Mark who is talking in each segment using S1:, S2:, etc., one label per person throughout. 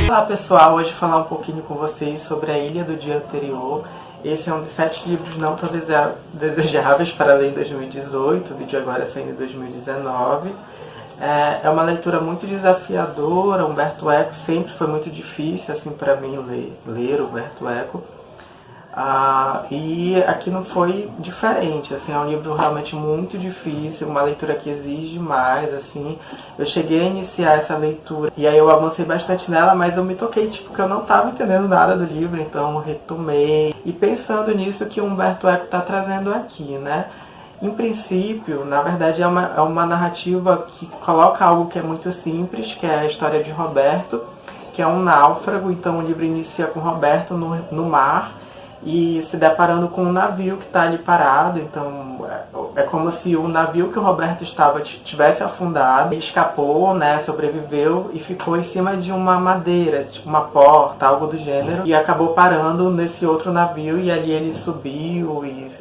S1: Olá pessoal, hoje falar um pouquinho com vocês sobre A Ilha do Dia Anterior. Esse é um dos 7 livros não tão desejáveis para ler em 2018, o vídeo agora saindo em 2019. É uma leitura muito desafiadora. Umberto Eco sempre foi muito difícil assim, para mim ler Umberto Eco. E aqui não foi diferente, assim, é um livro realmente muito difícil, uma leitura que exige mais, assim. Eu cheguei a iniciar essa leitura e aí eu avancei bastante nela, mas eu me toquei, tipo, que eu não estava entendendo nada do livro, então retomei. E pensando nisso que o Umberto Eco está trazendo aqui, né? Em princípio, na verdade, é uma narrativa que coloca algo que é muito simples, que é a história de Roberto, que é um náufrago. Então o livro inicia com Roberto no mar, e se deparando com um navio que está ali parado. Então é como se o navio que o Roberto estava tivesse afundado, ele escapou, né, sobreviveu e ficou em cima de uma madeira, tipo uma porta, algo do gênero, e acabou parando nesse outro navio, e ali ele subiu e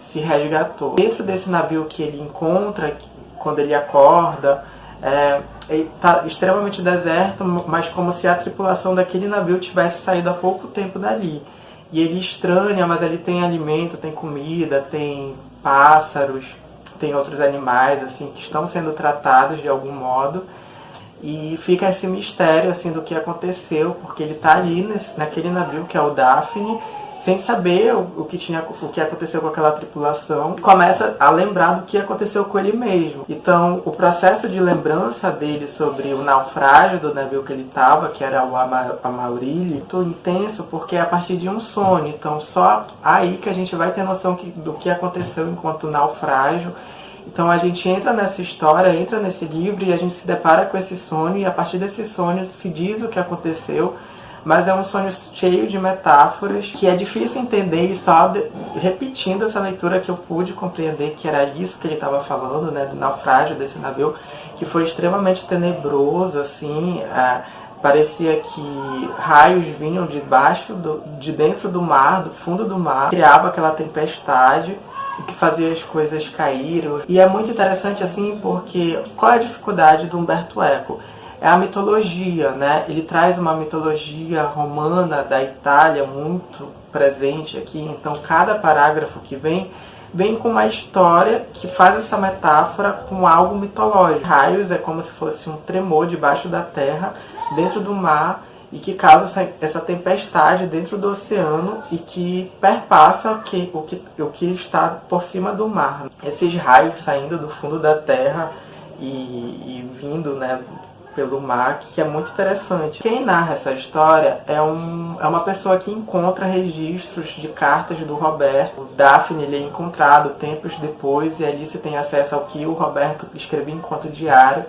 S1: se resgatou. Dentro desse navio que ele encontra, quando ele acorda, está extremamente deserto, mas como se a tripulação daquele navio tivesse saído há pouco tempo dali. E ele estranha, mas ele tem alimento, tem comida, tem pássaros, tem outros animais assim que estão sendo tratados de algum modo. E fica esse mistério assim do que aconteceu, porque ele está ali naquele navio que é o Daphne, sem saber o que aconteceu com aquela tripulação. Começa a lembrar do que aconteceu com ele mesmo. Então, o processo de lembrança dele sobre o naufrágio do navio que ele estava, que era o Amaurilho, muito intenso, porque é a partir de um sonho. Então, só aí que a gente vai ter noção do que aconteceu enquanto naufrágio. Então, a gente entra nessa história, entra nesse livro e a gente se depara com esse sonho, e a partir desse sonho se diz o que aconteceu. Mas é um sonho cheio de metáforas, que é difícil entender, e só repetindo essa leitura que eu pude compreender que era isso que ele estava falando, né, do naufrágio desse navio, que foi extremamente tenebroso, assim. Parecia que raios vinham de dentro do mar, do fundo do mar, criava aquela tempestade, o que fazia as coisas caírem. E é muito interessante, assim, porque qual é a dificuldade do Umberto Eco? É a mitologia, né? Ele traz uma mitologia romana da Itália muito presente aqui. Então, cada parágrafo que vem com uma história que faz essa metáfora com algo mitológico. Raios é como se fosse um tremor debaixo da terra, dentro do mar, e que causa essa tempestade dentro do oceano e que perpassa o que está por cima do mar. Esses raios saindo do fundo da terra e vindo, né, pelo mar, que é muito interessante. Quem narra essa história é uma pessoa que encontra registros de cartas do Roberto. O Daphne ele é encontrado tempos depois, e ali se tem acesso ao que o Roberto escrevia enquanto diário.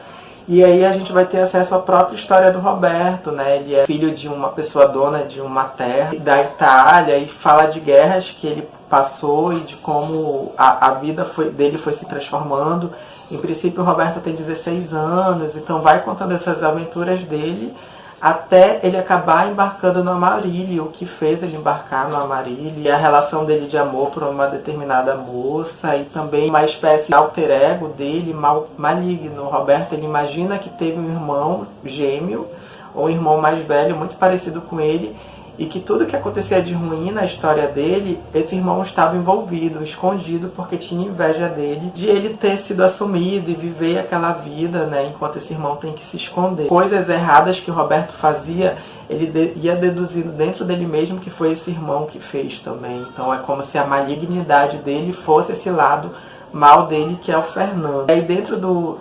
S1: E aí a gente vai ter acesso à própria história do Roberto, né? Ele é filho de uma pessoa dona de uma terra da Itália, e fala de guerras que ele passou e de como a vida dele foi se transformando. Em princípio, o Roberto tem 16 anos, então vai contando essas aventuras dele até ele acabar embarcando no Amaurilho, o que fez ele embarcar no Amaurilho, e a relação dele de amor por uma determinada moça, e também uma espécie de alter ego dele, maligno. O Roberto ele imagina que teve um irmão gêmeo, ou um irmão mais velho, muito parecido com ele, e que tudo que acontecia de ruim na história dele, esse irmão estava envolvido, escondido, porque tinha inveja dele, de ele ter sido assumido e viver aquela vida, né, enquanto esse irmão tem que se esconder. Coisas erradas que o Roberto fazia, ele ia deduzindo dentro dele mesmo que foi esse irmão que fez também. Então é como se a malignidade dele fosse esse lado mal dele, que é o Fernando. E aí dentro do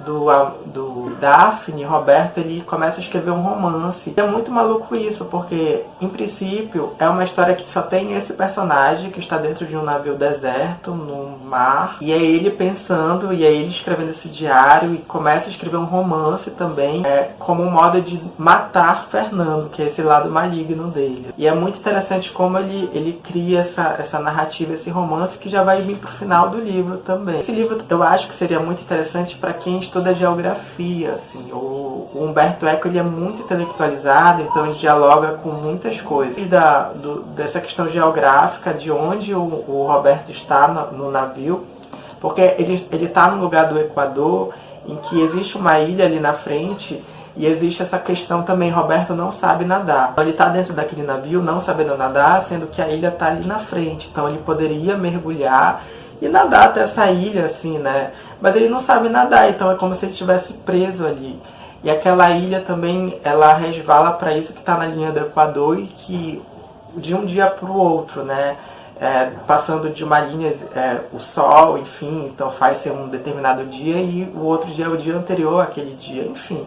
S1: Daphne, Roberto ele começa a escrever um romance. E é muito maluco isso, porque em princípio é uma história que só tem esse personagem que está dentro de um navio deserto, no mar, e é ele pensando, e é ele escrevendo esse diário, e começa a escrever um romance também, como um modo de matar Fernando, que é esse lado maligno dele. E é muito interessante como ele cria essa narrativa, esse romance, que já vai vir pro final do livro também. Esse livro eu acho que seria muito interessante para quem estuda geografia, assim. O Umberto Eco ele é muito intelectualizado, então ele dialoga com muitas coisas. Dessa questão geográfica, de onde o Roberto está no navio, porque ele está no lugar do Equador, em que existe uma ilha ali na frente, E existe essa questão também, Roberto não sabe nadar. Então, ele está dentro daquele navio não sabendo nadar, sendo que a ilha está ali na frente. Então ele poderia mergulhar e nadar até essa ilha, assim, né? Mas ele não sabe nadar, então é como se ele estivesse preso ali. E aquela ilha também, ela resvala para isso que está na linha do Equador e que de um dia para o outro, né? Passando de uma linha, o sol, enfim, então faz ser um determinado dia e o outro dia é o dia anterior àquele dia, enfim.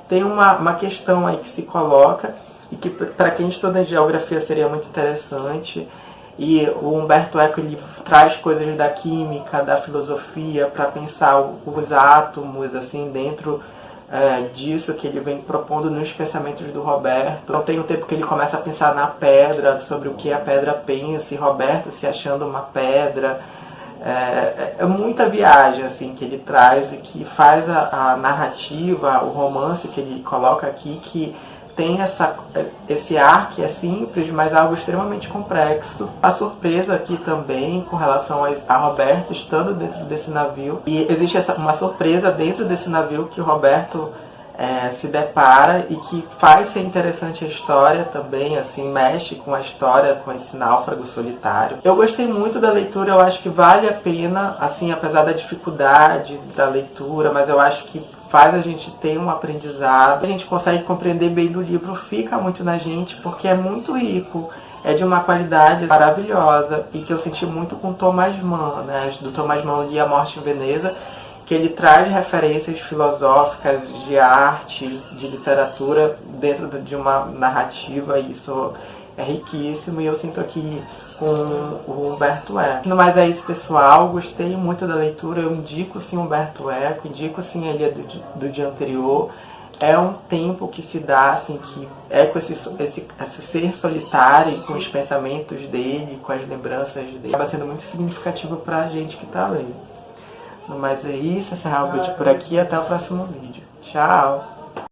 S1: Tem uma questão aí que se coloca e que para quem estuda geografia seria muito interessante. E o Humberto Eco ele traz coisas da química, da filosofia para pensar os átomos assim dentro disso que ele vem propondo nos pensamentos do Roberto. Não tem um tempo que ele começa a pensar na pedra, sobre o que a pedra pensa, e Roberto se achando uma pedra. É muita viagem assim, que ele traz e que faz a narrativa, o romance que ele coloca aqui, que tem esse ar que é simples, mas algo extremamente complexo. A surpresa aqui também com relação a Roberto estando dentro desse navio. E existe uma surpresa dentro desse navio que o Roberto se depara e que faz ser interessante a história também, assim, mexe com a história, com esse náufrago solitário. Eu gostei muito da leitura, eu acho que vale a pena, assim, apesar da dificuldade da leitura, mas eu acho que faz a gente ter um aprendizado, a gente consegue compreender bem do livro, fica muito na gente, porque é muito rico, é de uma qualidade maravilhosa, e que eu senti muito com Thomas Mann, né? Do Thomas Mann eu li A Morte em Veneza, que ele traz referências filosóficas, de arte, de literatura, dentro de uma narrativa, e isso é riquíssimo, e eu sinto aqui com o Humberto Eco. No mais é isso, pessoal, gostei muito da leitura, eu indico sim Humberto Eco, indico sim a Ilha do dia anterior. É um tempo que se dá, assim, que é com esse ser solitário, com os pensamentos dele, com as lembranças dele, acaba sendo muito significativo pra gente que tá lendo. Mas é isso, encerrar o vídeo por aqui, até o próximo vídeo. Tchau!